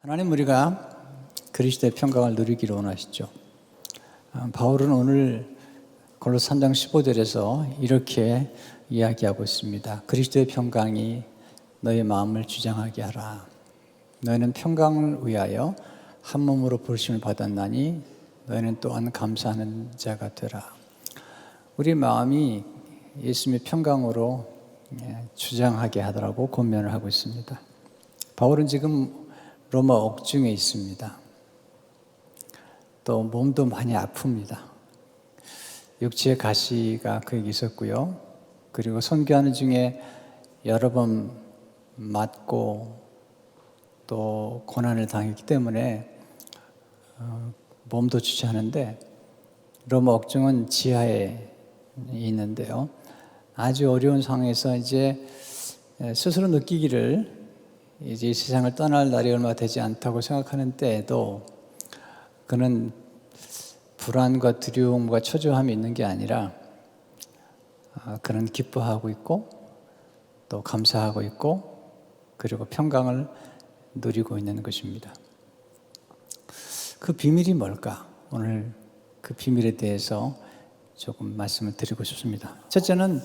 하나님, 우리가 그리스도의 평강을 누리기를 원하시죠. 바울은 오늘 골로새 3장 15절에서 이렇게 이야기하고 있습니다. 그리스도의 평강이 너의 마음을 주장하게 하라. 너희는 평강을 위하여 한 몸으로 부르심을 받았나니 너희는 또한 감사하는 자가 되라. 우리 마음이 예수님의 평강으로 주장하게 하더라고 권면을 하고 있습니다. 바울은 지금 로마 옥중에 있습니다. 또 몸도 많이 아픕니다. 육체에 가시가 그에게 있었고요. 그리고 선교하는 중에 여러 번 맞고 또 고난을 당했기 때문에 몸도 주저하는데, 로마 옥중은 지하에 있는데요. 아주 어려운 상황에서 이제 스스로 느끼기를 이제 이 세상을 떠날 날이 얼마 되지 않다고 생각하는 때에도 그는 불안과 두려움과 초조함이 있는 게 아니라 그는 기뻐하고 있고 또 감사하고 있고 그리고 평강을 누리고 있는 것입니다. 그 비밀이 뭘까? 오늘 그 비밀에 대해서 조금 말씀을 드리고 싶습니다. 첫째는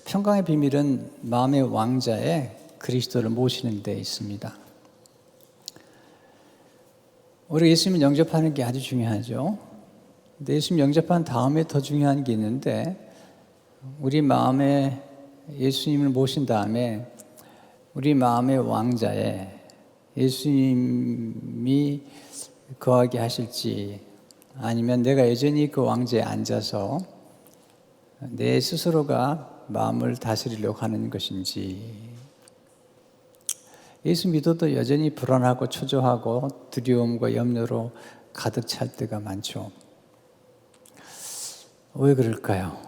평강의 비밀은 마음의 왕자에 그리스도를 모시는 데 있습니다. 우리 예수님을 영접하는 게 아주 중요하죠. 근데 예수님 영접한 다음에 더 중요한 게 있는데, 우리 마음에 예수님을 모신 다음에 우리 마음의 왕자에 예수님이 거하게 하실지, 아니면 내가 여전히 그 왕자에 앉아서 내 스스로가 마음을 다스리려고 하는 것인지. 예수 믿어도 여전히 불안하고 초조하고 두려움과 염려로 가득 찰 때가 많죠. 왜 그럴까요?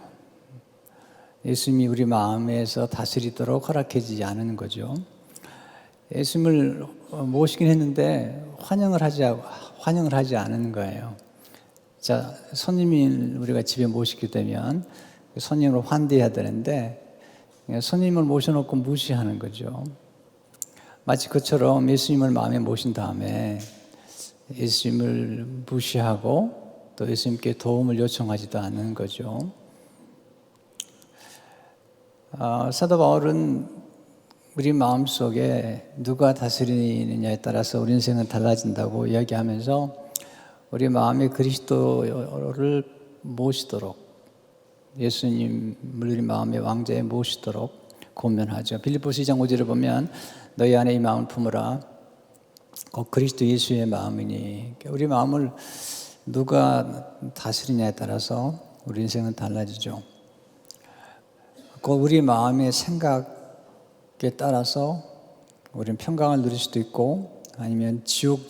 예수님이 우리 마음에서 다스리도록 허락해 주지 않은 거죠. 예수님을 모시긴 했는데 환영을 하지 않은 거예요. 자, 손님을 우리가 집에 모시게 되면 손님을 환대해야 되는데 손님을 모셔놓고 무시하는 거죠. 마치 그처럼 예수님을 마음에 모신 다음에 예수님을 무시하고 또 예수님께 도움을 요청하지도 않는 거죠. 사도 바울은 우리 마음속에 누가 다스리느냐에 따라서 우리 인생은 달라진다고 이야기하면서 우리 마음에 그리스도를 모시도록, 예수님을 우리 마음의 왕자에 모시도록 권면하죠. 빌립보서 2장 5절에 보면 너희 안에 이 마음을 품으라. 곧 그리스도 예수의 마음이니. 우리 마음을 누가 다스리냐에 따라서 우리 인생은 달라지죠. 곧 우리 마음의 생각에 따라서 우리는 평강을 누릴 수도 있고 아니면 지옥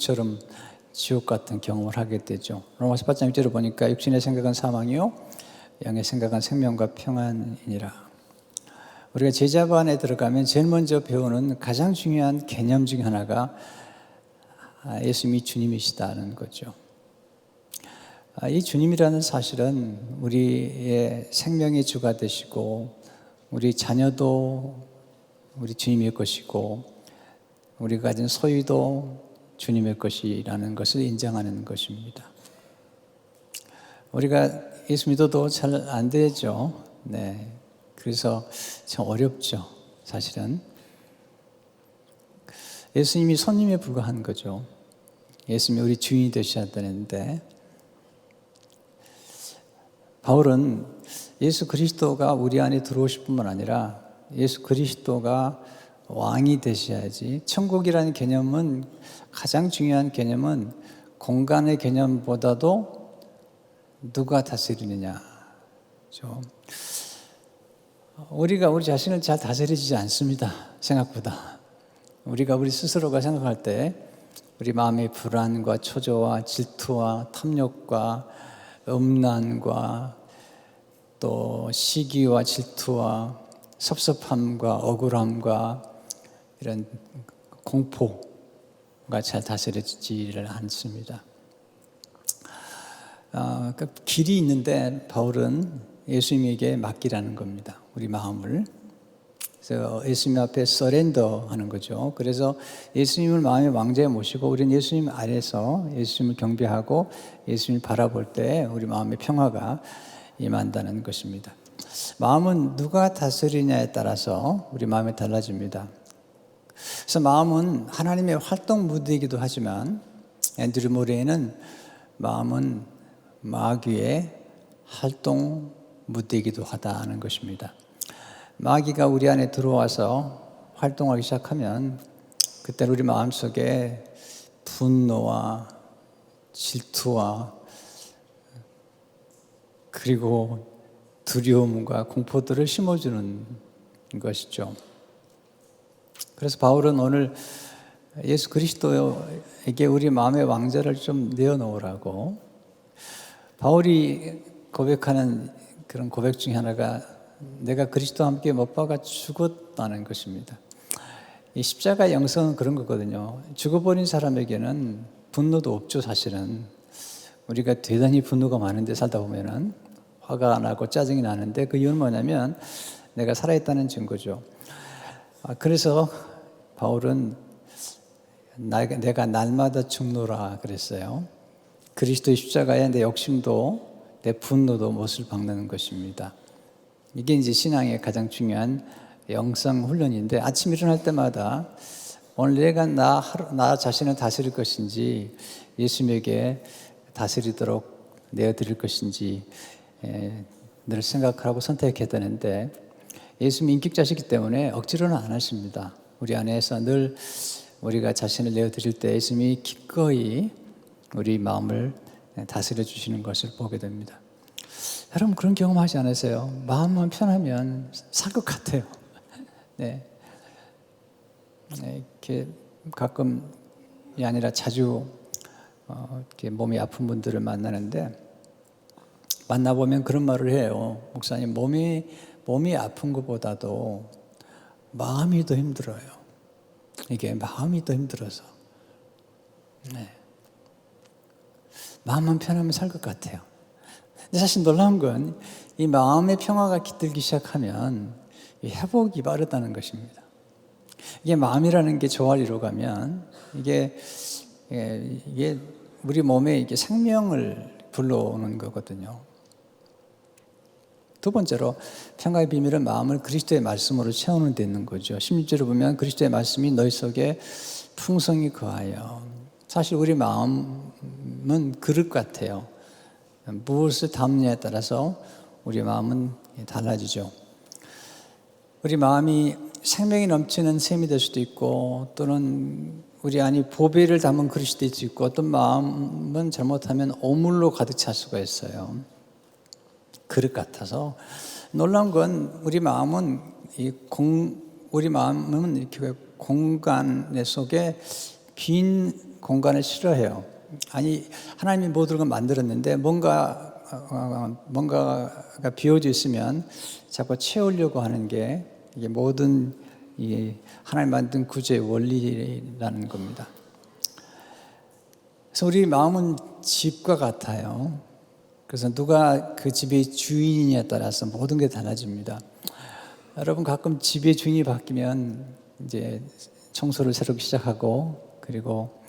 같은 경험을 하게 되죠. 로마서 8장 6절을 보니까 육신의 생각은 사망이요 영의 생각은 생명과 평안이니라. 우리가 제자반에 들어가면 제일 먼저 배우는 가장 중요한 개념 중에 하나가 예수님이 주님이시다는 거죠. 이 주님이라는 사실은 우리의 생명의 주가 되시고 우리 자녀도 우리 주님의 것이고 우리가 가진 소유도 주님의 것이라는 것을 인정하는 것입니다. 우리가 예수 믿어도 잘 안 되죠. 네. 그래서 참 어렵죠, 사실은. 예수님이 손님에 불과한 거죠. 예수님이 우리 주인이 되셔야 되는데, 바울은 예수 그리스도가 우리 안에 들어오실 뿐만 아니라 예수 그리스도가 왕이 되셔야지. 천국이라는 개념은, 가장 중요한 개념은 공간의 개념보다도 누가 다스리느냐죠. 우리가 우리 자신을 잘 다스리지 않습니다. 생각보다. 우리가 우리 스스로가 생각할 때 우리 마음의 불안과 초조와 질투와 탐욕과 음란과 또 시기와 질투와 섭섭함과 억울함과 이런 공포가 잘 다스려지지를 않습니다. 그 길이 있는데 바울은 예수님에게 맡기라는 겁니다. 우리 마음을. 그래서 예수님 앞에 서렌더 하는 거죠. 그래서 예수님을 마음의 왕자에 모시고 우리는 예수님 아래서 예수님을 경배하고 예수님을 바라볼 때 우리 마음의 평화가 임한다는 것입니다. 마음은 누가 다스리냐에 따라서 우리 마음이 달라집니다. 그래서 마음은 하나님의 활동 무대이기도 하지만 앤드류 모레이는 마음은 마귀의 활동 무대이기도 하다는 것입니다. 마귀가 우리 안에 들어와서 활동하기 시작하면 그때 우리 마음속에 분노와 질투와 그리고 두려움과 공포들을 심어주는 것이죠. 그래서 바울은 오늘 예수 그리스도에게 우리 마음의 왕자를 좀 내어놓으라고, 바울이 고백하는 그런 고백 중에 하나가 내가 그리스도와 함께 못 박아 죽었다는 것입니다. 이 십자가 영성은 그런 거거든요. 죽어버린 사람에게는 분노도 없죠. 사실은 우리가 대단히 분노가 많은데 살다 보면은 화가 나고 짜증이 나는데 그 이유는 뭐냐면 내가 살아있다는 증거죠. 그래서 바울은 내가 날마다 죽노라 그랬어요. 그리스도의 십자가에 내 욕심도 내 분노도 못을 박는 것입니다. 이게 이제 신앙의 가장 중요한 영성 훈련인데, 아침 일어날 때마다 오늘 내가 나 자신을 다스릴 것인지 예수님에게 다스리도록 내어드릴 것인지 늘 생각하고 선택해야 되는데, 예수님 인격자시기 때문에 억지로는 안 하십니다. 우리 안에서 늘 우리가 자신을 내어드릴 때 예수님이 기꺼이 우리 마음을 다스려 주시는 것을 보게 됩니다. 여러분 그런 경험하지 않으세요? 마음만 편하면 살 것 같아요. 네. 이렇게 가끔이 아니라 자주 이렇게 몸이 아픈 분들을 만나는데, 만나보면 그런 말을 해요. 목사님, 몸이 아픈 것보다도 마음이 더 힘들어요. 이게 마음이 더 힘들어서. 네. 마음만 편하면 살 것 같아요. 근데 사실 놀라운 건 이 마음의 평화가 깃들기 시작하면 회복이 빠르다는 것입니다. 이게 마음이라는 게 조화를 이루가면 이게 우리 몸에 이게 생명을 불러오는 거거든요. 두 번째로 평화의 비밀은 마음을 그리스도의 말씀으로 채우는 데 있는 거죠. 16절을 보면 그리스도의 말씀이 너희 속에 풍성히 거하여. 사실 우리 마음은 그릇 같아요. 무엇을 담느냐에 따라서 우리 마음은 달라지죠. 우리 마음이 생명이 넘치는 샘이 될 수도 있고, 또는 우리 안이 보배를 담은 그릇이 될 수 있고, 어떤 마음은 잘못하면 오물로 가득 찰 수가 있어요. 그릇 같아서. 놀라운 건 우리 마음은 이렇게 공간 속에 빈 공간을 싫어해요. 아니, 하나님이 모든 걸 만들었는데 뭔가가 비어져 있으면 자꾸 채우려고 하는 게 이게 모든 하나님 만든 구조의 원리라는 겁니다. 그래서 우리 마음은 집과 같아요. 그래서 누가 그 집의 주인이냐에 따라서 모든 게 달라집니다. 여러분 가끔 집의 주인이 바뀌면 이제 청소를 새로 시작하고 그리고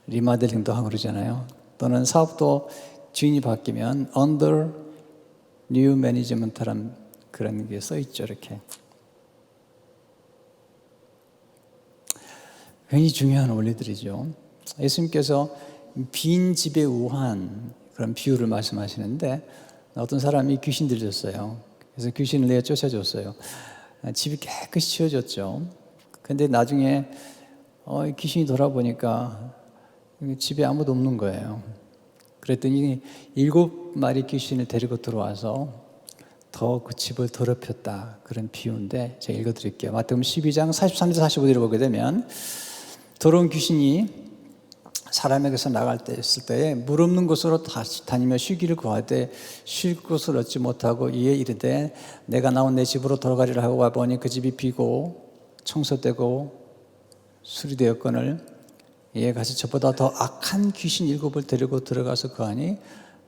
리모델링도 하고 그러잖아요. 또는 사업도 주인이 바뀌면 under new management라는 그런 게 써 있죠. 이렇게 굉장히 중요한 원리들이죠. 예수님께서 빈 집에 우한 그런 비유를 말씀하시는데, 어떤 사람이 귀신 들렸어요. 그래서 귀신을 내어 쫓아줬어요. 집이 깨끗이 치워졌죠. 근데 나중에 귀신이 돌아보니까 집에 아무도 없는 거예요. 그랬더니 7마리 귀신을 데리고 들어와서 더 그 집을 더럽혔다. 그런 비유인데 제가 읽어드릴게요. 마태복음 12장 43에서 45절을 보게 되면, 더러운 귀신이 사람에게서 나갈 때 있을 때에 물 없는 곳으로 다니며 쉬기를 구하되 쉴 곳을 얻지 못하고 이에 이르되 내가 나온 내 집으로 돌아가리라 하고 와보니 그 집이 비고 청소되고 수리되었거늘 이에 가서 저보다 더 악한 귀신 7을 데리고 들어가서 거하니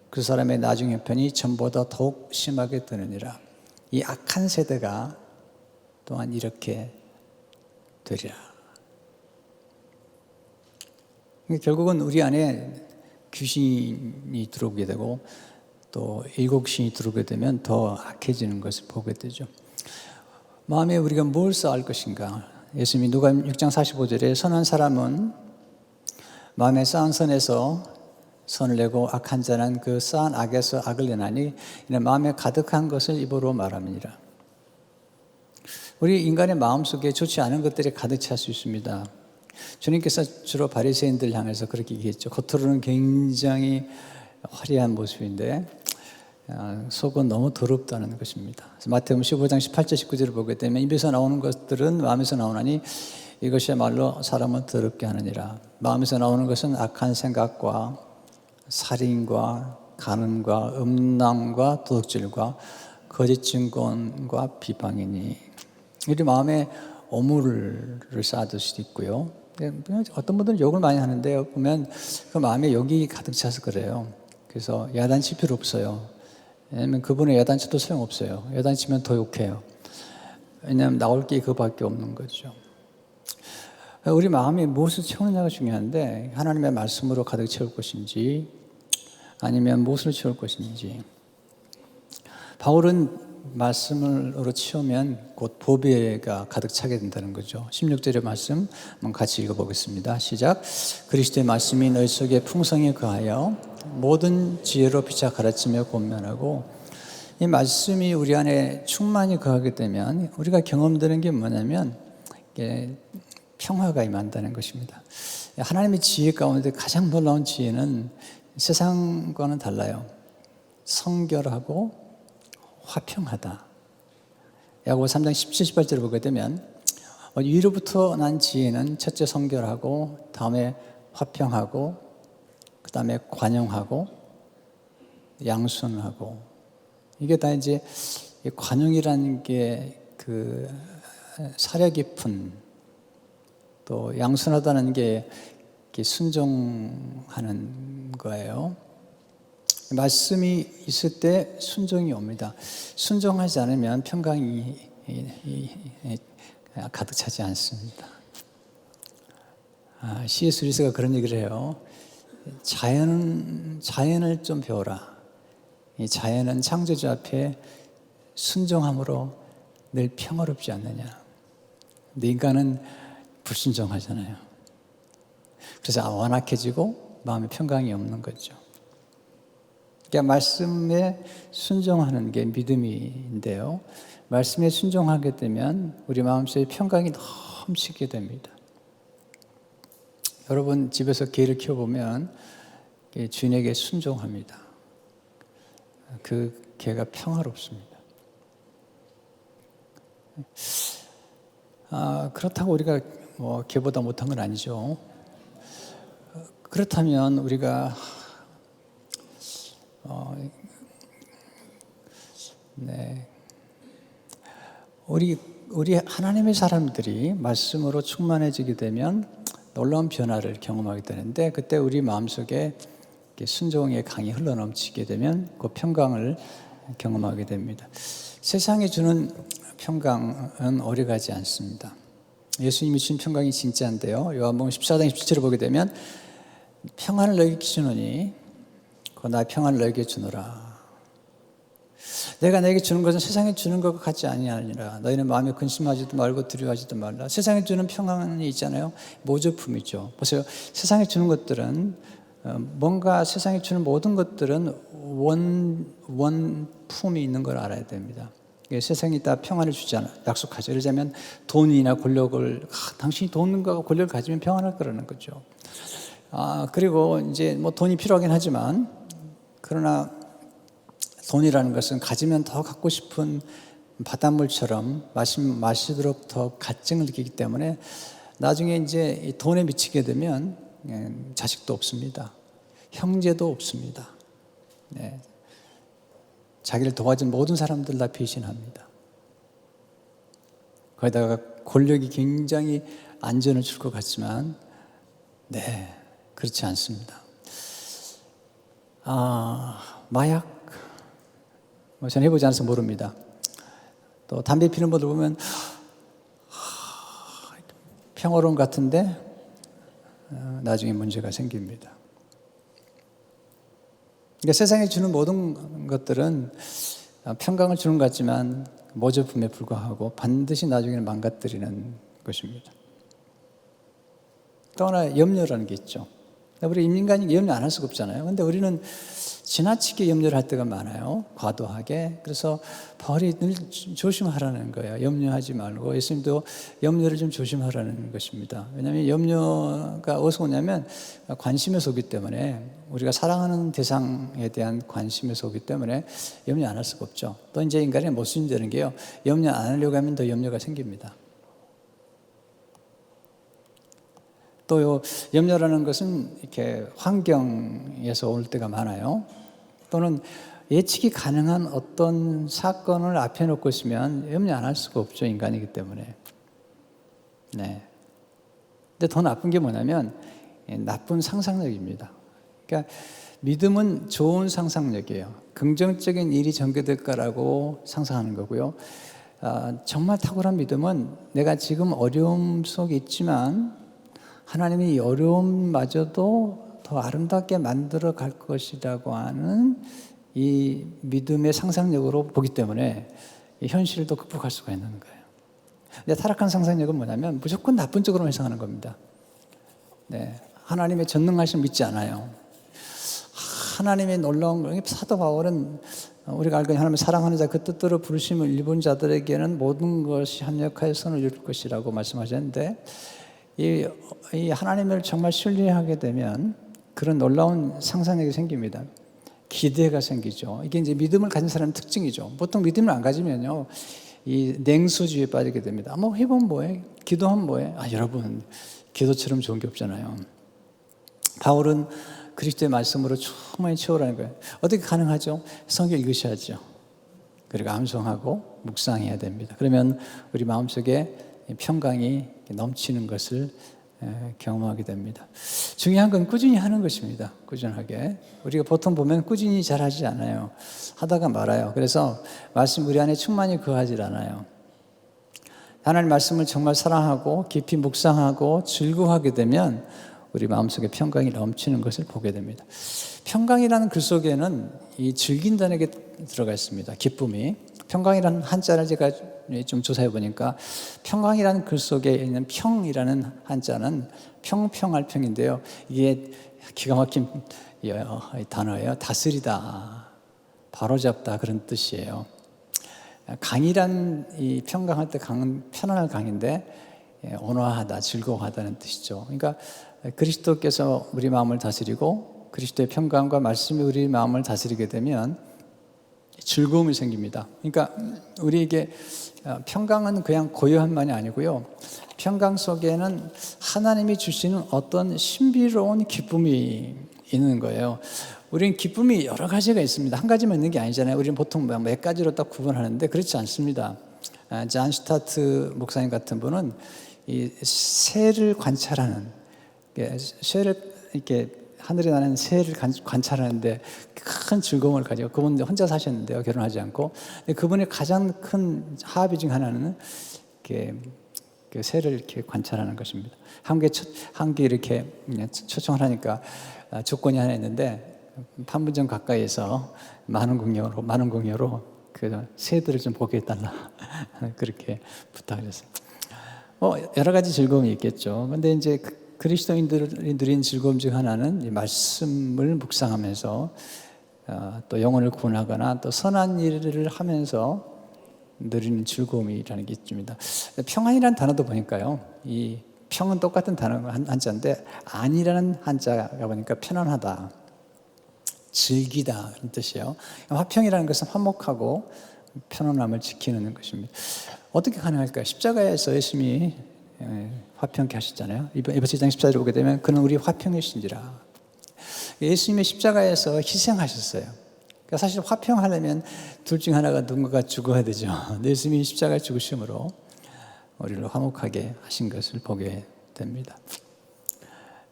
그 사람의 나중 형편이 전보다 더욱 심하게 되느니라. 이 악한 세대가 또한 이렇게 되리라. 결국은 우리 안에 귀신이 들어오게 되고 또 일곡신이 들어오게 되면 더 악해지는 것을 보게 되죠. 마음에 우리가 뭘 쌓을 것인가? 예수님이 누가복음 6장 45절에 선한 사람은 마음에 쌓은 선에서 선을 내고 악한 자는 그 쌓은 악에서 악을 내나니 이는 마음에 가득한 것을 입으로 말함이니라. 우리 인간의 마음속에 좋지 않은 것들이 가득 찰 수 있습니다. 주님께서 주로 바리새인들 향해서 그렇게 얘기했죠. 겉으로는 굉장히 화려한 모습인데 속은 너무 더럽다는 것입니다. 마태복음 15장 18절 19절을 보게 되면 입에서 나오는 것들은 마음에서 나오나니 이것이야말로 사람을 더럽게 하느니라. 마음에서 나오는 것은 악한 생각과 살인과 간음과 음란과 도둑질과 거짓 증언과 비방이니. 우리 마음에 오물을 쌓을 수도 있고요. 어떤 분들은 욕을 많이 하는데요. 보면 그 마음에 욕이 가득 차서 그래요. 그래서 야단칠 필요 없어요. 왜냐하면 그분의 야단쳐도 소용없어요. 야단치면 더 욕해요. 왜냐하면 나올 게 그거밖에 없는 거죠. 우리 마음이 무엇을 채우느냐가 중요한데 하나님의 말씀으로 가득 채울 것인지 아니면 무엇으로 채울 것인지. 바울은 말씀으로 채우면 곧 보배가 가득 차게 된다는 거죠. 16절의 말씀 한번 같이 읽어보겠습니다. 시작. 그리스도의 말씀이 너희 속에 풍성히 거하여 모든 지혜로 피차 가르치며 권면하고. 이 말씀이 우리 안에 충만히 거하게 되면 우리가 경험되는 게 뭐냐면 평화가 임한다는 것입니다. 하나님의 지혜 가운데 가장 놀라운 지혜는 세상과는 달라요. 성결하고 화평하다. 야고보 3장 17, 18절을 보게 되면 위로부터 난 지혜는 첫째 성결하고 다음에 화평하고 그 다음에 관용하고 양순하고. 이게 다 이제 관용이라는 게 그 사려 깊은, 또 양순하다는 게 순종하는 거예요. 말씀이 있을 때 순종이 옵니다. 순종하지 않으면 평강이 가득 차지 않습니다. C.S. 루이스가 그런 얘기를 해요. 자연을 좀 배워라. 이 자연은 창조주 앞에 순종함으로 늘 평화롭지 않느냐. 근데 인간은 불순종하잖아요. 그래서 완악해지고 마음에 평강이 없는 거죠. 그러니까 말씀에 순종하는 게 믿음인데요. 말씀에 순종하게 되면 우리 마음속에 평강이 넘치게 됩니다. 여러분 집에서 개를 키워보면 주인에게 순종합니다. 그 개가 평화롭습니다. 그렇다고 우리가 개보다 못한 건 아니죠. 그렇다면 우리가 우리 하나님의 사람들이 말씀으로 충만해지게 되면 놀라운 변화를 경험하게 되는데, 그때 우리 마음속에 순종의 강이 흘러넘치게 되면 그 평강을 경험하게 됩니다. 세상이 주는 평강은 오래가지 않습니다. 예수님이 주신 평강이 진짜인데요. 요한복음 14장 17절을 보게 되면 평안을 너희에게 주노니 그 나의 평안을 너희에게 주노라. 내가 너에게 주는 것은 세상에 주는 것과 같지 아니하니라. 너희는 마음에 근심하지도 말고 두려워하지도 말라. 세상에 주는 평안이 있잖아요. 모조품이죠. 보세요. 세상에 주는 것들은 뭔가 세상에 주는 모든 것들은 원품이 있는 걸 알아야 됩니다. 세상이 다 평안을 주지 않아 약속하죠. 예를 들자면 돈이나 권력을 당신이 돈과 권력을 가지면 평안할 거라는 거죠. 그리고 이제 돈이 필요하긴 하지만 그러나 돈이라는 것은 가지면 더 갖고 싶은 바닷물처럼 마시도록 더 갈증을 느끼기 때문에 나중에 이제 이 돈에 미치게 되면 자식도 없습니다. 형제도 없습니다. 네. 자기를 도와준 모든 사람들 다 배신합니다. 거기다가 권력이 굉장히 안전을 줄 것 같지만 그렇지 않습니다. 마약 저는 해보지 않아서 모릅니다. 또 담배 피는 분들 보면 평화로움 같은데 나중에 문제가 생깁니다. 그러니까 세상에 주는 모든 것들은 평강을 주는 것 같지만 모조품에 불과하고 반드시 나중에는 망가뜨리는 것입니다. 또 하나 염려라는 게 있죠. 우리 인간이 염려 안 할 수가 없잖아요. 근데 우리는 지나치게 염려를 할 때가 많아요. 과도하게. 그래서 바울이 늘 조심하라는 거예요. 염려하지 말고 예수님도 염려를 좀 조심하라는 것입니다. 왜냐하면 염려가 어디서 오냐면 관심에서 오기 때문에, 우리가 사랑하는 대상에 대한 관심에서 오기 때문에 염려 안 할 수가 없죠. 또 이제 인간의 모순이 되는 게요, 염려 안 하려고 하면 더 염려가 생깁니다. 또 염려라는 것은 이렇게 환경에서 올 때가 많아요. 또는 예측이 가능한 어떤 사건을 앞에 놓고 있으면 염려 안 할 수가 없죠, 인간이기 때문에. 네. 근데 더 나쁜 게 뭐냐면 나쁜 상상력입니다. 그러니까 믿음은 좋은 상상력이에요. 긍정적인 일이 전개될 거라고 상상하는 거고요. 정말 탁월한 믿음은 내가 지금 어려움 속에 있지만 하나님이 이 어려움마저도 더 아름답게 만들어 갈 것이라고 하는 이 믿음의 상상력으로 보기 때문에 이 현실도 극복할 수가 있는 거예요. 근데 타락한 상상력은 뭐냐면 무조건 나쁜 쪽으로 해석하는 겁니다. 네, 하나님의 전능하심을 믿지 않아요. 하나님의 놀라운 거, 사도 바울은 우리가 알고 있는 하나님을 사랑하는 자, 그 뜻대로 부르심을 입은 자들에게는 모든 것이 합력하여 선을 이룰 것이라고 말씀하셨는데, 이 하나님을 정말 신뢰하게 되면 그런 놀라운 상상력이 생깁니다. 기대가 생기죠. 이게 이제 믿음을 가진 사람의 특징이죠. 보통 믿음을 안 가지면요, 이 냉소주의에 빠지게 됩니다. 뭐 해보면 뭐해? 기도하면 뭐해? 여러분, 기도처럼 좋은 게 없잖아요. 바울은 그리스도의 말씀으로 충만히 채우라는 거예요. 어떻게 가능하죠? 성경 읽으셔야죠. 그리고 암송하고 묵상해야 됩니다. 그러면 우리 마음속에 평강이 넘치는 것을 경험하게 됩니다. 중요한 건 꾸준히 하는 것입니다. 꾸준하게. 우리가 보통 보면 꾸준히 잘하지 않아요. 하다가 말아요. 그래서 말씀 우리 안에 충만히 거하지 않아요. 하나님 말씀을 정말 사랑하고 깊이 묵상하고 즐거워하게 되면 우리 마음속에 평강이 넘치는 것을 보게 됩니다. 평강이라는 글 속에는 이 즐긴다는 게 들어가 있습니다. 기쁨이. 평강이라는 한자를 제가 좀 조사해 보니까 평강이라는 글 속에 있는 평이라는 한자는 평평할 평인데요. 이게 기가 막힌 단어예요. 다스리다, 바로잡다, 그런 뜻이에요. 강이란 이 평강할 때 강은 편안할 강인데 온화하다, 즐거워하다는 뜻이죠. 그러니까 그리스도께서 우리 마음을 다스리고 그리스도의 평강과 말씀이 우리 마음을 다스리게 되면 즐거움이 생깁니다. 그러니까 우리에게 평강은 그냥 고요함만이 아니고요, 평강 속에는 하나님이 주시는 어떤 신비로운 기쁨이 있는 거예요. 우리는 기쁨이 여러 가지가 있습니다. 한 가지만 있는 게 아니잖아요. 우리는 보통 몇 가지로 딱 구분하는데 그렇지 않습니다. 잔 슈타트 목사님 같은 분은 이 새를 관찰하는, 새를 이렇게 하늘에 나는 새를 관찰하는데 큰 즐거움을 가지고, 그분 혼자 사셨는데요, 결혼하지 않고. 근데 그분의 가장 큰 하비 중 하나는 그 새를 이렇게 관찰하는 것입니다. 한 개 이렇게 초청을 하니까 조건이 하나 있는데, 판문점 가까이에서 많은 공여로 그 새들을 좀 보게 해달라 그렇게 부탁을 했어요. 여러 가지 즐거움이 있겠죠. 근데 이제 그리스도인들이 누린 즐거움 중 하나는 이 말씀을 묵상하면서 또 영혼을 구원하거나 또 선한 일을 하면서 누리는 즐거움이라는 게 있습니다. 평안이라는 단어도 보니까요, 이 평은 똑같은 단어가 한자인데 안이라는 한자가 보니까 편안하다, 즐기다 그런 뜻이에요. 화평이라는 것은 화목하고 편안함을 지키는 것입니다. 어떻게 가능할까요? 십자가에서 예수님이 화평케 하셨잖아요. 에베소 2장 14절에 보게 되면 그는 우리 화평이신지라. 예수님의 십자가에서 희생하셨어요. 그러니까 사실 화평하려면 둘 중 하나가 누군가가 죽어야 되죠. 예수님이 십자가에 죽으심으로 우리를 화목하게 하신 것을 보게 됩니다.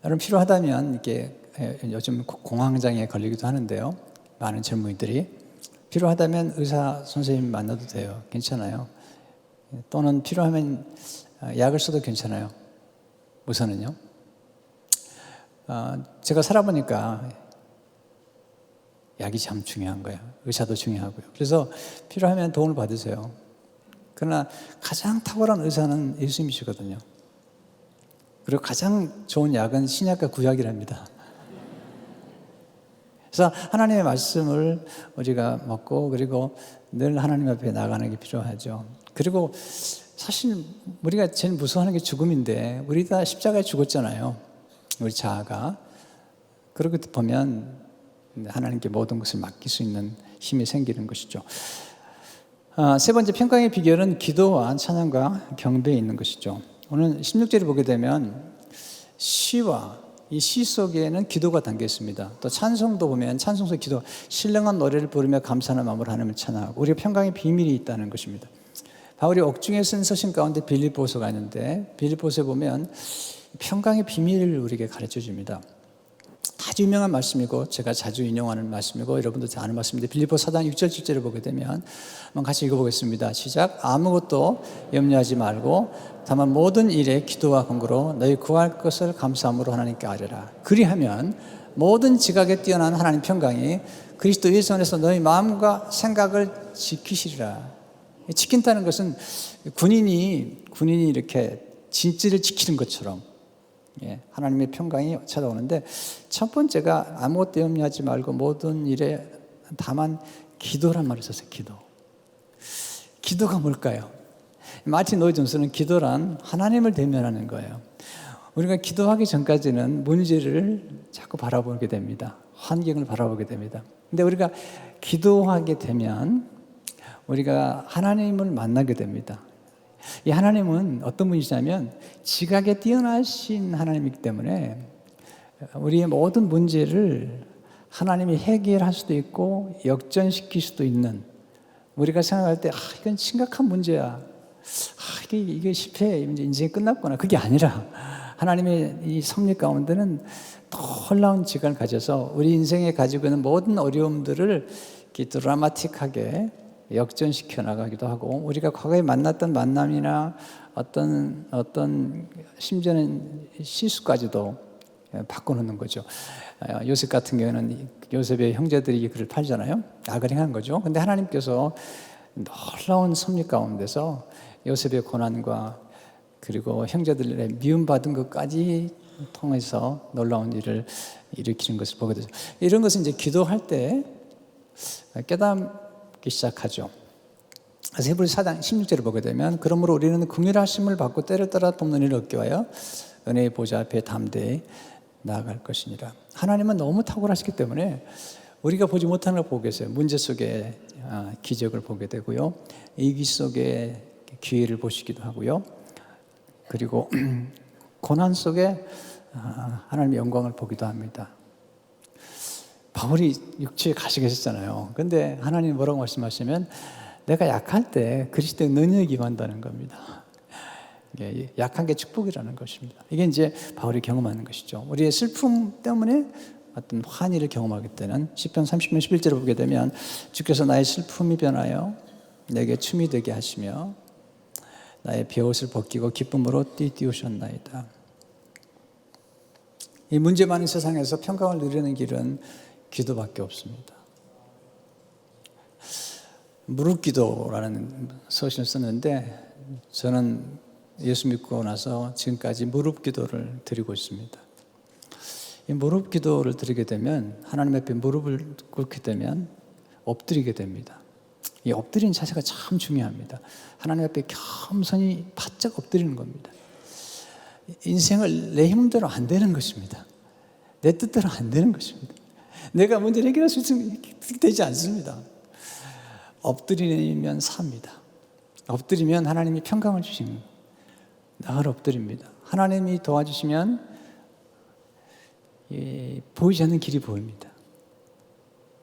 여러분, 필요하다면 이렇게 요즘 공황장애에 걸리기도 하는데요, 많은 젊은이들이 필요하다면 의사 선생님 만나도 돼요. 괜찮아요. 또는 필요하면 약을 써도 괜찮아요. 우선은요. 제가 살아보니까 약이 참 중요한 거예요. 의사도 중요하고요. 그래서 필요하면 도움을 받으세요. 그러나 가장 탁월한 의사는 예수님이시거든요. 그리고 가장 좋은 약은 신약과 구약이랍니다. 그래서 하나님의 말씀을 우리가 먹고 그리고 늘 하나님 앞에 나가는 게 필요하죠. 그리고 사실 우리가 제일 무서워하는 게 죽음인데 우리 다 십자가에 죽었잖아요. 우리 자아가. 그렇게 보면 하나님께 모든 것을 맡길 수 있는 힘이 생기는 것이죠. 세 번째 평강의 비결은 기도와 찬양과 경배에 있는 것이죠. 오늘 16절을 보게 되면 시와 이 시 속에는 기도가 담겨 있습니다. 또 찬송도 보면 찬송서 기도, 신령한 노래를 부르며 감사하는 마음으로 하나님을 찬양하고 우리가 평강의 비밀이 있다는 것입니다. 바울이 옥중에 쓴 서신 가운데 빌립보서가 있는데 빌립보서에 보면 평강의 비밀을 우리에게 가르쳐 줍니다. 아주 유명한 말씀이고 제가 자주 인용하는 말씀이고 여러분도 잘 아는 말씀인데 빌립보서 4장 6절 7절을 보게 되면 한번 같이 읽어보겠습니다. 시작. 아무것도 염려하지 말고 다만 모든 일에 기도와 간구로 너희 구할 것을 감사함으로 하나님께 아뢰라. 그리하면 모든 지각에 뛰어난 하나님 평강이 그리스도 예수 안에서 너희 마음과 생각을 지키시리라. 지킨다는 것은 군인이 이렇게 진지를 지키는 것처럼 하나님의 평강이 찾아오는데 첫 번째가 아무것도 염려하지 말고 모든 일에 다만 기도란 말을 썼어요. 기도가 뭘까요? 마틴 로이드 존슨은 기도란 하나님을 대면하는 거예요. 우리가 기도하기 전까지는 문제를 자꾸 바라보게 됩니다. 환경을 바라보게 됩니다. 근데 우리가 기도하게 되면 우리가 하나님을 만나게 됩니다. 이 하나님은 어떤 분이시냐면 지각에 뛰어나신 하나님이기 때문에 우리의 모든 문제를 하나님이 해결할 수도 있고 역전시킬 수도 있는, 우리가 생각할 때 이건 심각한 문제야, 이게 실패, 이제 인생이 끝났구나, 그게 아니라 하나님의 이 섭리 가운데는 놀라운 지각을 가져서 우리 인생에 가지고 있는 모든 어려움들을 이렇게 드라마틱하게 역전시켜 나가기도 하고, 우리가 과거에 만났던 만남이나 어떤 심지어는 실수까지도 바꿔놓는 거죠. 요셉 같은 경우에는 요셉의 형제들이 그를 팔잖아요. 악을 행한 거죠. 근데 하나님께서 놀라운 섭리 가운데서 요셉의 고난과 그리고 형제들의 미움받은 것까지 통해서 놀라운 일을 일으키는 것을 보게 되죠. 이런 것은 이제 기도할 때 깨닫기 시작하죠. 그래서 히브리서 4장 16절을 보게 되면 그러므로 우리는 긍휼하심을 받고 때를 따라 돕는 일을 얻기 위하여 은혜의 보좌 앞에 담대히 나아갈 것이니라. 하나님은 너무 탁월하시기 때문에 우리가 보지 못하는 걸 보고 계세요. 문제 속에 기적을 보게 되고요, 위기 속에 기회를 보시기도 하고요, 그리고 고난 속에 하나님의 영광을 보기도 합니다. 바울이 육지에 가시 계셨잖아요. 그런데 하나님 뭐라고 말씀하시면 내가 약할 때 그리스도의 능력이 임한다는 겁니다. 약한 게 축복이라는 것입니다. 이게 이제 바울이 경험하는 것이죠. 우리의 슬픔 때문에 어떤 환희를 경험하기 때는 시편 30편 11절을 보게 되면 주께서 나의 슬픔이 변하여 내게 춤이 되게 하시며 나의 베옷을 벗기고 기쁨으로 띠띠우셨나이다. 이 문제 많은 세상에서 평강을 누리는 길은 기도밖에 없습니다. 무릎 기도라는 서신을 썼는데 저는 예수 믿고 나서 지금까지 무릎 기도를 드리고 있습니다. 이 무릎 기도를 드리게 되면 하나님 앞에 무릎을 꿇게 되면 엎드리게 됩니다. 이 엎드리는 자세가 참 중요합니다. 하나님 앞에 겸손히 바짝 엎드리는 겁니다. 인생을 내 힘대로 안 되는 것입니다. 내 뜻대로 안 되는 것입니다. 내가 문제를 해결할 수 되지 않습니다. 엎드리면 삽니다. 엎드리면 하나님이 평강을 주십니다. 나를 엎드립니다. 하나님이 도와주시면 보이지 않는 길이 보입니다.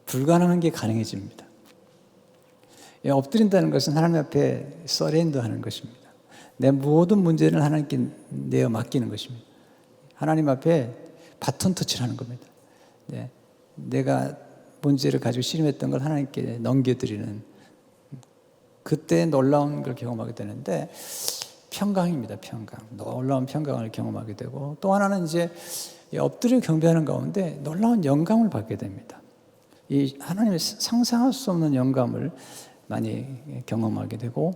불가능한 게 가능해집니다. 엎드린다는 것은 하나님 앞에 서렌더하는 것입니다. 내 모든 문제를 하나님께 내어 맡기는 것입니다. 하나님 앞에 바톤 터치를 하는 겁니다. 내가 문제를 가지고 씨름했던 걸 하나님께 넘겨드리는, 그때 놀라운 걸 경험하게 되는데 평강입니다. 평강. 놀라운 평강을 경험하게 되고, 또 하나는 이제 엎드려 경배하는 가운데 놀라운 영감을 받게 됩니다. 이 하나님의 상상할 수 없는 영감을 많이 경험하게 되고,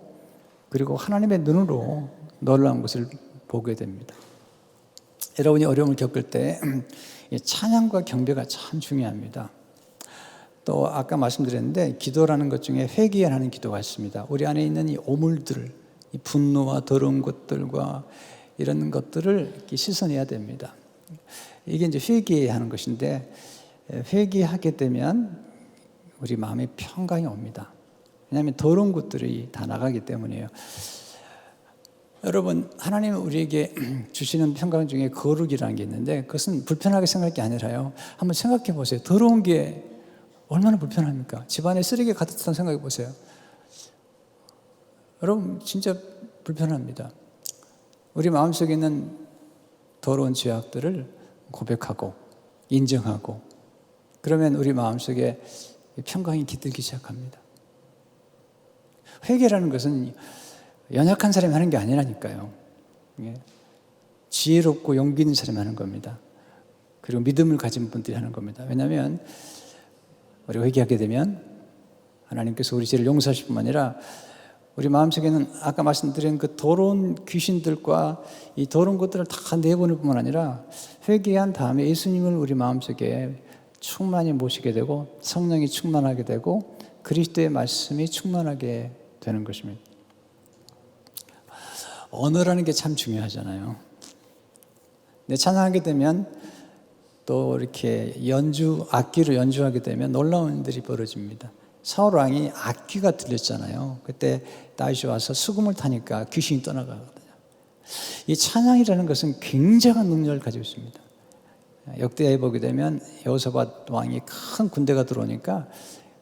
그리고 하나님의 눈으로 놀라운 것을 보게 됩니다. 여러분이 어려움을 겪을 때 찬양과 경배가 참 중요합니다. 또 아까 말씀드렸는데 기도라는 것 중에 회개하는 기도가 있습니다. 우리 안에 있는 이 오물들, 이 분노와 더러운 것들과 이런 것들을 이렇게 씻어내야 됩니다. 이게 이제 회개하는 것인데, 회개하게 되면 우리 마음에 평강이 옵니다. 왜냐하면 더러운 것들이 다 나가기 때문이에요. 여러분, 하나님은 우리에게 주시는 평강 중에 거룩이라는 게 있는데, 그것은 불편하게 생각할 게 아니라요, 한번 생각해 보세요. 더러운 게 얼마나 불편합니까? 집안에 쓰레기 가득 찬 생각해 보세요. 여러분, 진짜 불편합니다. 우리 마음속에 있는 더러운 죄악들을 고백하고 인정하고, 그러면 우리 마음속에 평강이 깃들기 시작합니다. 회개라는 것은 연약한 사람이 하는 게 아니라니까요. 지혜롭고 용기 있는 사람이 하는 겁니다. 그리고 믿음을 가진 분들이 하는 겁니다. 왜냐하면 우리가 회개하게 되면 하나님께서 우리 죄를 용서하실 뿐만 아니라 우리 마음속에는 아까 말씀드린 그 더러운 귀신들과 이 더러운 것들을 다 내보낼 뿐만 아니라, 회개한 다음에 예수님을 우리 마음속에 충만히 모시게 되고 성령이 충만하게 되고 그리스도의 말씀이 충만하게 되는 것입니다. 언어라는 게 참 중요하잖아요. 근데 찬양하게 되면 또 이렇게 악기로 연주하게 되면 놀라운 일들이 벌어집니다. 사울 왕이 악기가 들렸잖아요. 그때 다윗이 와서 수금을 타니까 귀신이 떠나가거든요. 이 찬양이라는 것은 굉장한 능력을 가지고 있습니다. 역대하에 보게 되면 여호사밧 왕이 큰 군대가 들어오니까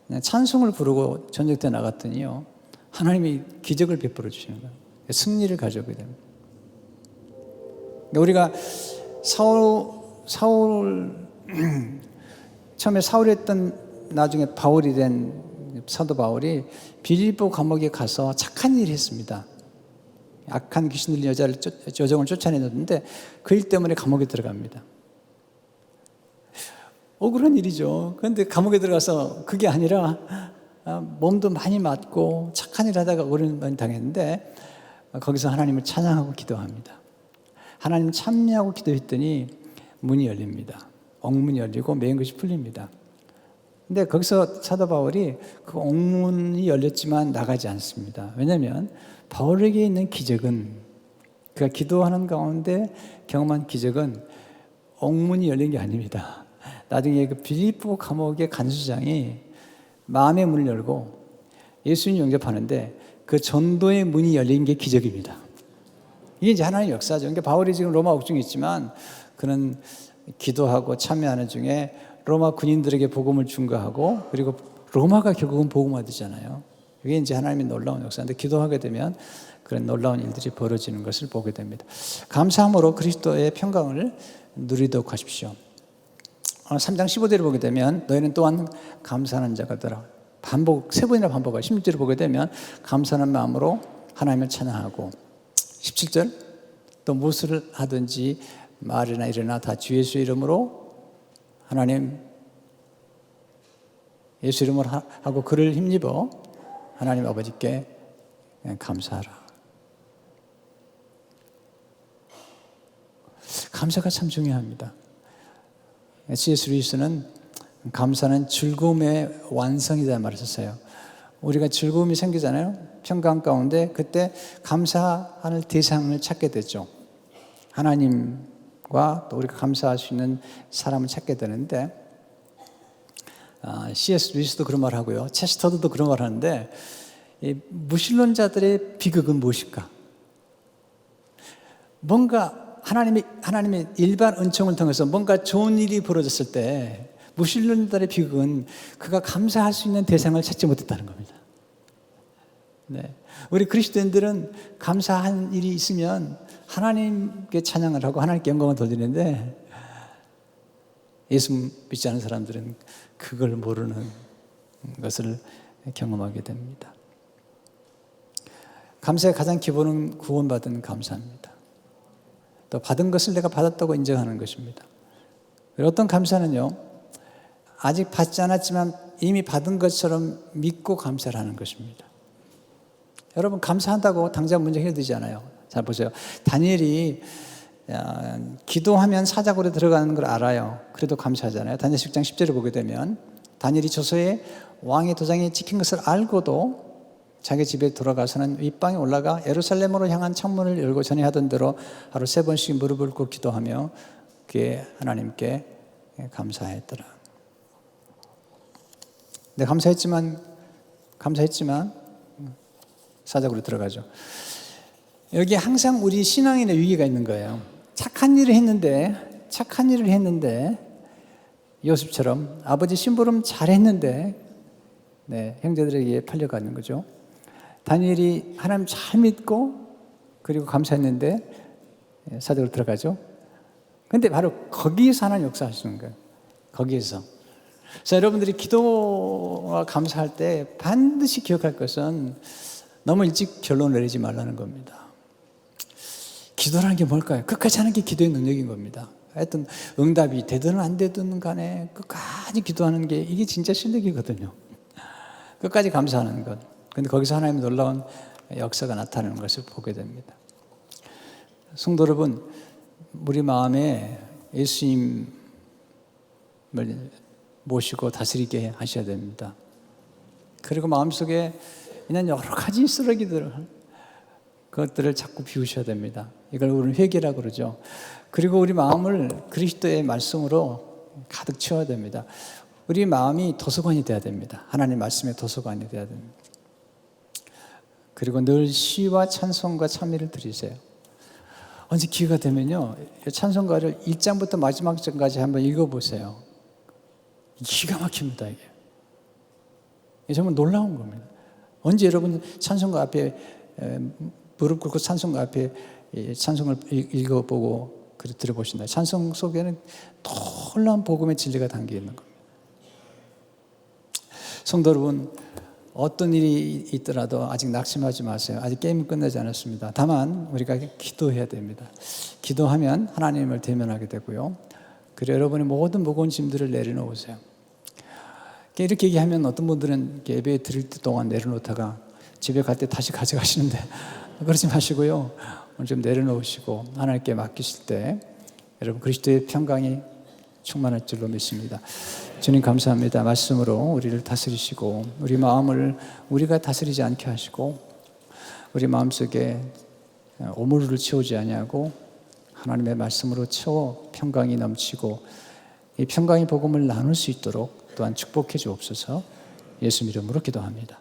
그냥 찬송을 부르고 전쟁터에 나갔더니요, 하나님이 기적을 베풀어 주시는 거예요. 승리를 가져오게 됩니다. 우리가 처음에 사울이 했던, 나중에 바울이 된 사도 바울이 빌립보 감옥에 가서 착한 일을 했습니다. 악한 귀신 들린 여종을 쫓아내는데 그 일 때문에 감옥에 들어갑니다. 억울한 일이죠. 그런데 감옥에 들어가서 그게 아니라 몸도 많이 맞고 착한 일 하다가 억울한 일 당했는데, 거기서 하나님을 찬양하고 기도합니다. 하나님 찬미하고 기도했더니 문이 열립니다. 옥문이 열리고 매인 것이 풀립니다. 근데 거기서 사도 바울이 그 옥문이 열렸지만 나가지 않습니다. 왜냐하면 바울에게 있는 기적은, 그가 기도하는 가운데 경험한 기적은 옥문이 열린 게 아닙니다. 나중에 그 빌립보 감옥의 간수장이 마음의 문을 열고 예수님 영접하는데 그 전도의 문이 열린 게 기적입니다. 이게 이제 하나님의 역사죠. 그러니까 바울이 지금 로마 옥중에 있지만 그는 기도하고 참여하는 중에 로마 군인들에게 복음을 증거하고, 그리고 로마가 결국은 복음화되잖아요. 이게 이제 하나님의 놀라운 역사인데, 기도하게 되면 그런 놀라운 일들이 벌어지는 것을 보게 됩니다. 감사함으로 그리스도의 평강을 누리도록 하십시오. 3장 15절을 보게 되면 너희는 또한 감사하는 자가 되라. 세 번이나 반복하고 16절을 보게 되면 감사하는 마음으로 하나님을 찬양하고, 17절 또 무엇을 하든지 말이나 일이나 다 주 예수 이름으로 하나님 예수 이름으로 하고 그를 힘입어 하나님 아버지께 감사하라. 감사가 참 중요합니다. C.S. 루이스는 감사는 즐거움의 완성이다 말을 썼어요. 우리가 즐거움이 생기잖아요. 평강 가운데 그때 감사할 대상을 찾게 되죠. 하나님과 또 우리가 감사할 수 있는 사람을 찾게 되는데, C.S. 루이스도 그런 말 하고요, 체스터도 그런 말 하는데, 이 무신론자들의 비극은 무엇일까? 뭔가 하나님의 일반 은총을 통해서 뭔가 좋은 일이 벌어졌을 때 무신론자들의 비극은 그가 감사할 수 있는 대상을 찾지 못했다는 겁니다. 네. 우리 그리스도인들은 감사한 일이 있으면 하나님께 찬양을 하고 하나님께 영광을 돌리는데, 예수 믿지 않은 사람들은 그걸 모르는 것을 경험하게 됩니다. 감사의 가장 기본은 구원받은 감사입니다. 또 받은 것을 내가 받았다고 인정하는 것입니다. 어떤 감사는요, 아직 받지 않았지만 이미 받은 것처럼 믿고 감사를 하는 것입니다. 여러분, 감사한다고 당장 문제 해결되지 않아요. 잘 보세요. 다니엘이 기도하면 사자굴에 들어가는 걸 알아요. 그래도 감사하잖아요. 다니엘 10장 10절을 보게 되면 다니엘이 조서에 왕의 도장이 찍힌 것을 알고도 자기 집에 돌아가서는 윗방에 올라가 예루살렘으로 향한 창문을 열고 전에 하던 대로 하루 3번씩 무릎을 꿇고 기도하며 그의 하나님께 감사했더라. 네, 감사했지만 사자굴에 들어가죠. 여기 항상 우리 신앙인의 위기가 있는 거예요. 착한 일을 했는데 요셉처럼 아버지 심부름 잘했는데 형제들에게 팔려가는 거죠. 다니엘이 하나님 잘 믿고 그리고 감사했는데 사자굴에 들어가죠. 근데 바로 거기에서 하나님 역사하시는 거예요. 거기에서. 그래서 여러분들이 기도와 감사할 때 반드시 기억할 것은 너무 일찍 결론을 내리지 말라는 겁니다. 기도라는 게 뭘까요? 끝까지 하는 게 기도의 능력인 겁니다. 하여튼 응답이 되든 안 되든 간에 끝까지 기도하는 게 이게 진짜 실력이거든요. 끝까지 감사하는 것. 그런데 거기서 하나님의 놀라운 역사가 나타나는 것을 보게 됩니다. 성도 여러분, 우리 마음에 예수님을 모시고 다스리게 하셔야 됩니다. 그리고 마음속에 있는 여러 가지 그것들을 자꾸 비우셔야 됩니다. 이걸 우리는 회개라고 그러죠. 그리고 우리 마음을 그리스도의 말씀으로 가득 채워야 됩니다. 우리 마음이 도서관이 돼야 됩니다. 하나님의 말씀의 도서관이 돼야 됩니다. 그리고 늘 시와 찬송과 찬미를 드리세요. 언제 기회가 되면요, 찬송가를 1장부터 마지막 장까지 한번 읽어보세요. 기가 막힙니다, 이게. 정말 놀라운 겁니다. 언제 여러분 찬송가 앞에 무릎 꿇고 찬송가 앞에 찬송을 읽어보고 들어보신다. 찬송 속에는 놀라운 복음의 진리가 담겨 있는 겁니다. 성도 여러분, 어떤 일이 있더라도 아직 낙심하지 마세요. 아직 게임은 끝나지 않았습니다. 다만 우리가 기도해야 됩니다. 기도하면 하나님을 대면하게 되고요. 그리고 여러분의 모든 무거운 짐들을 내려놓으세요. 이렇게 얘기하면 어떤 분들은 예배 드릴 때 동안 내려놓다가 집에 갈 때 다시 가져가시는데 그러지 마시고요. 오늘 좀 내려놓으시고 하나님께 맡기실 때 여러분 그리스도의 평강이 충만할 줄로 믿습니다. 주님 감사합니다. 말씀으로 우리를 다스리시고 우리 마음을 우리가 다스리지 않게 하시고 우리 마음속에 오물을 채우지 아니하고 하나님의 말씀으로 채워 평강이 넘치고 이 평강의 복음을 나눌 수 있도록 또한 축복해 주옵소서. 예수 이름으로 기도합니다.